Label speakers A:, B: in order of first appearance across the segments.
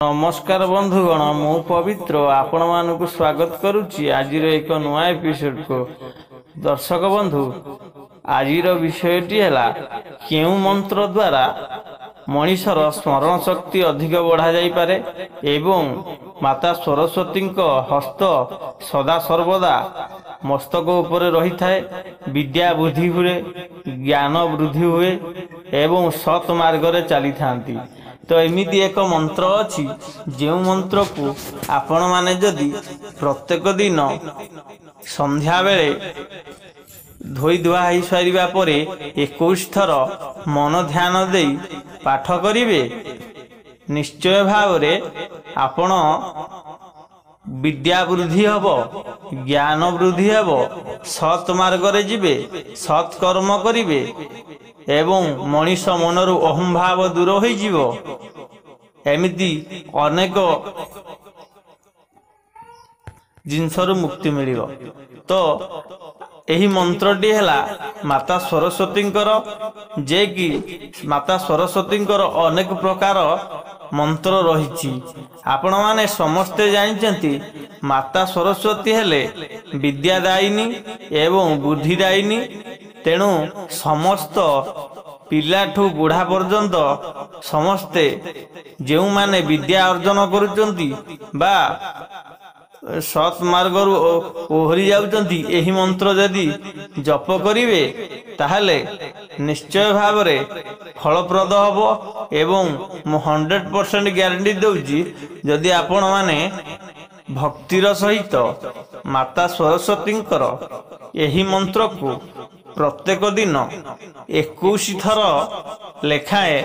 A: नमस्कार बंधुगण मु पवित्र आपण मानक स्वागत करुच्ची आज एक नुआ एपिसोड को। दर्शक बंधु आज विषयटी है केउ मंत्र द्वारा मनीषर स्मरण शक्ति अधिक बढ़ा जाई पारे एवं माता सरस्वती हस्त सदा सर्वदा मस्तक उपरे रही थाए, विद्या बुद्धि हुए, ज्ञान वृद्धि हुए एवं सत मार्ग चली थांती। तो एमिति एक मंत्र अच्छी जो मंत्र को आपण माने जदि प्रत्येक दिन संध्या बेले धोई धुआ हो सारिबा परे 21 थर मन ध्यान दे पाठ करिवे, निश्चय भाव आपण विद्या वृद्धि हब, ज्ञान वृद्धि हब, सत मार्ग रे जिवे, सत कर्म करिवे एवं मनीष मनरु अहम भाव दूर हो जीव। एमिति अनेक जिनसरु मुक्ति मिलिव। तो यही मंत्रटी है माता सरस्वती जे कि माता सरस्वती अनेक प्रकार मंत्र रही। आपण माने समस्ते जानते माता सरस्वती हेले विद्यादायिनी एवं बुद्धिदायिनी। तेणु समस्त पिलाठू बुढ़ा पर्यंत समस्ते जो माने विद्या अर्जन करुचंती बा सत मार्ग ओहरी जाउचंती, एही मंत्र यदि जप करिवे ताहले निश्चय भाव रे फलप्रद हब एवं मु 100% ग्यारंटी दउची। यदि आपण माने भक्तिर सहित माता सरस्वती एही मंत्र को प्रत्येक दिन 21 थर लेखाए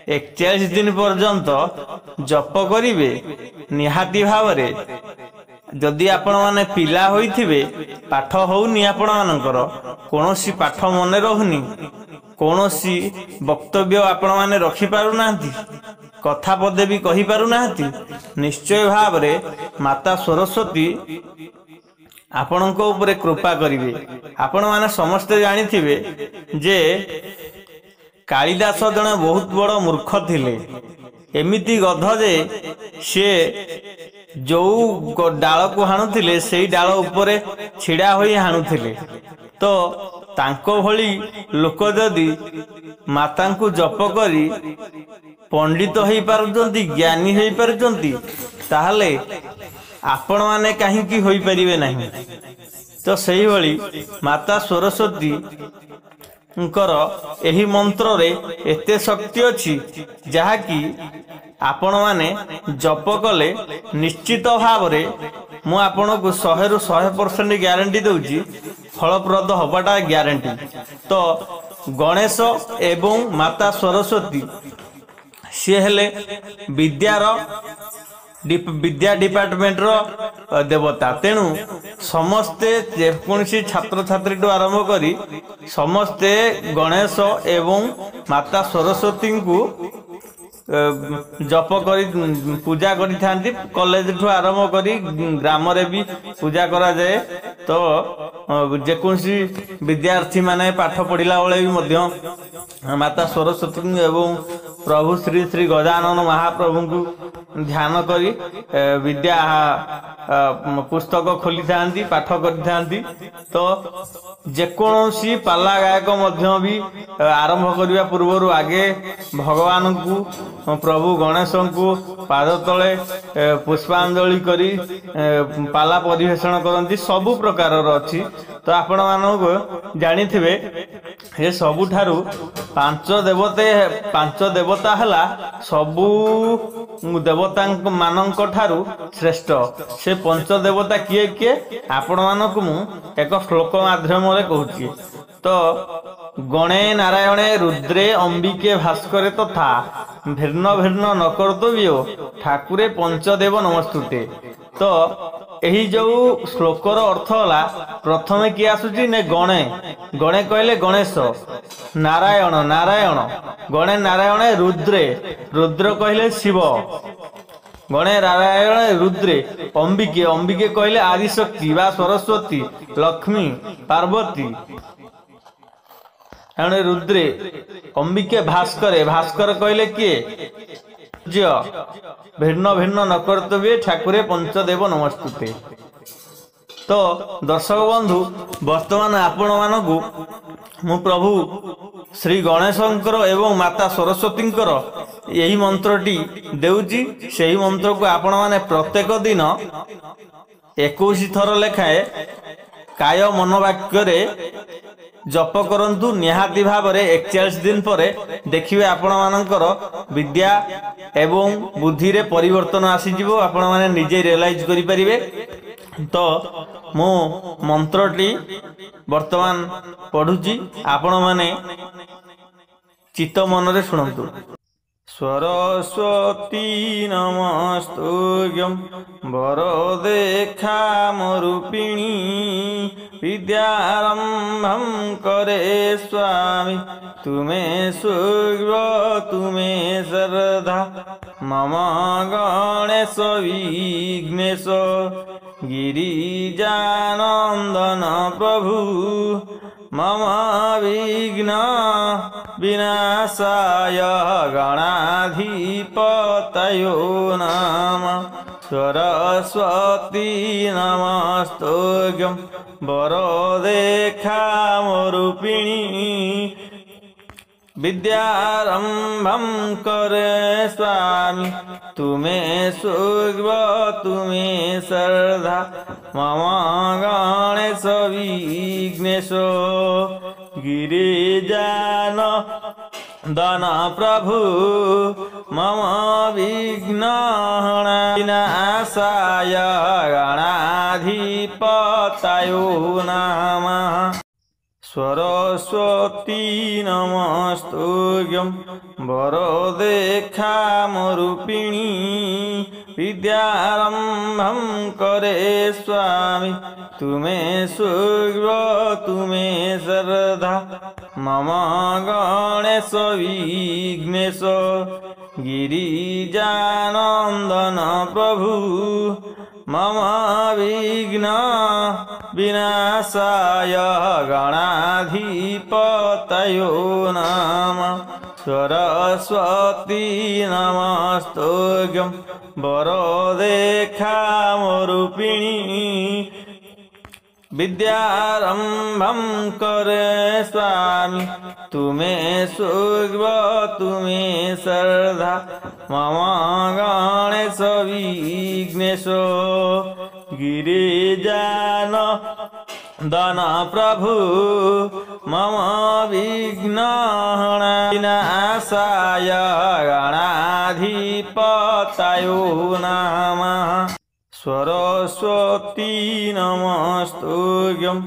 A: 41 दिन पर्यंत जप करिवे, निहाती भाव रे जदि आपण माने पिला होइथिबे पाठ होउनी, आपण मानकर कोनोसी पाठ मने रहुनी, कोनोसी वक्तव्य आपण माने रखि पारु नाहंती, कथा पदे भी कहि पारु नाहंती, निश्चय भाव रे माता सरस्वती आपण को ऊपर कृपा करिवे। आपण माने समस्ते जानिथिबे जे कालिदास जने बहुत बड़ मूर्ख थिले। एमिति गध जे से जो डाल को हाणुथिले सेई डाल ऊपर छिड़ा होई हाणुथिले। तो तांको भली लोक जदि माता को जप करी पंडित होई पारुचंती, ज्ञानी होई पारुचंती, ताहले आपण माने कहीं होई परिवे नहीं। तो सही भली माता सरस्वती एही मंत्र रे एते शक्ति अच्छी जहा कि आपण माने जप कले निश्चित भाव रे मु आपण को 100 रु 100% ग्यारंटी दउची, फलप्रद हबाटा ग्यारंटी। तो गणेश एवं माता सरस्वती सी हेले विद्या डिपार्टमेंट रो देवता। तेणु समस्ते जेकोसी छात्र छात्री टू आरंभ करी समस्ते गणेश एवं माता सरस्वती को जप करी पूजा करी थांती। कॉलेज ठू आरंभ करी ग्राम रे भी पूजा करा जाए। तो जेकोसी विद्यार्थी माने पाठ पढ़िला बेले भी मध्य माता सरस्वती एवं प्रभु श्री श्री गजानन महाप्रभु को ध्यान करी विद्या पुस्तक खोली थांती, पाठ करी थांती। तो जेकोसी पाला गायक मध्य भी आरंभ करने पूर्व आगे भगवान को प्रभु गणेश को पाद तले पुष्पांजलि करी पाला परिवेषण करती, सबु प्रकार अच्छी। तो आपण मानक जानिथिबे ये सबुठारु पांच देवता हला सबु देवता मानक ठारु श्रेष्ठ। से पंच देवता किए किए आपण मानक मु एक श्लोक माध्यम रे कहूची। तो गणे नारायणे रुद्रे अंबिके भास्करे तथा भिन्न भिन्न न कर्तव्यो ठाकुरे पंचदेव नमस्तुते। तो यही जो श्लोकर अर्थ होला प्रथम किए आसुची ने गणे। गणे कहले गणेश, नारायण नारायण, गणे नारायण रुद्रे, रुद्र कहले शिव, गणे नारायण रुद्रे, अंबिके, अंबिके कहले आदिशक्ति बा सरस्वती, लक्ष्मी, पार्वती, रुद्रे, अंबिके भास्करे, भास्कर कहले किए भिन्न भिन्न न कर्तव्ये ठाकुरे पंचदेव नमस्तुते। तो दर्शक बंधु वर्तमान आपण मानकु मु प्रभु श्री गणेशंकर एवं माता सरस्वतींकर यही मंत्रटी देउची। सेही मंत्र को आपण माने प्रत्येक दिन 21 थर लेखाए काय मनोवाक्य जप करंतु। निहाती भाव 41 दिन पर देखिए आपण मानकर विद्या एवं बुद्धि रे परिवर्तन आसीजिवो। आपण माने निजे रियलाइज करि परिबे। तो मो मंत्रटी वर्तमान पढ़ुची, आपण माने चित्त मन रे सुनंतु। सरस्वती नमस्तुभ्यं वरदे खामरूपिणी विद्यारंभं करे स्वामी तुमे सुग्र तुमे श्रद्धा मम गणेश विघ्नेश गिरिजानंदन प्रभु मम विघ्न विनाशाय गणाधिपतयो नमः। सरस्वती नमस्तुभ्यं वरदे खामरूपिणी विद्यारंभं करे स्वामी तुमे सुग्र तुमे श्रद्धा मम गणेश विघ्नेश गिरिजानंदन प्रभु मम विघ्न विनाशाय गणाधिपतयो नमः। सरस्वती नमस्तुभ्यं वरदे खामरूपिणी विद्यारंभं करे स्वामी तुमे सुग्र तुमे श्रद्धा मम गणेश विघ्नेश गिरिजानंदन प्रभु मम विघ्न विनाशाय गणाधिपतयो नमः। सरस्वती नमस्तुभ्यं वरदे खामरूपिणी विद्यारंभं करे स्वामी तुमे सुग्र तुमे श्रद्धा मम गणेश विघ्नेश गिरिजानंदन प्रभु मम विघ्न विनाशाय गणाधिपतयो नमः। सरस्वती नमस्तुभ्यं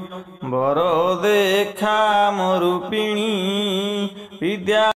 A: वरदे खामरूपिणी विद्या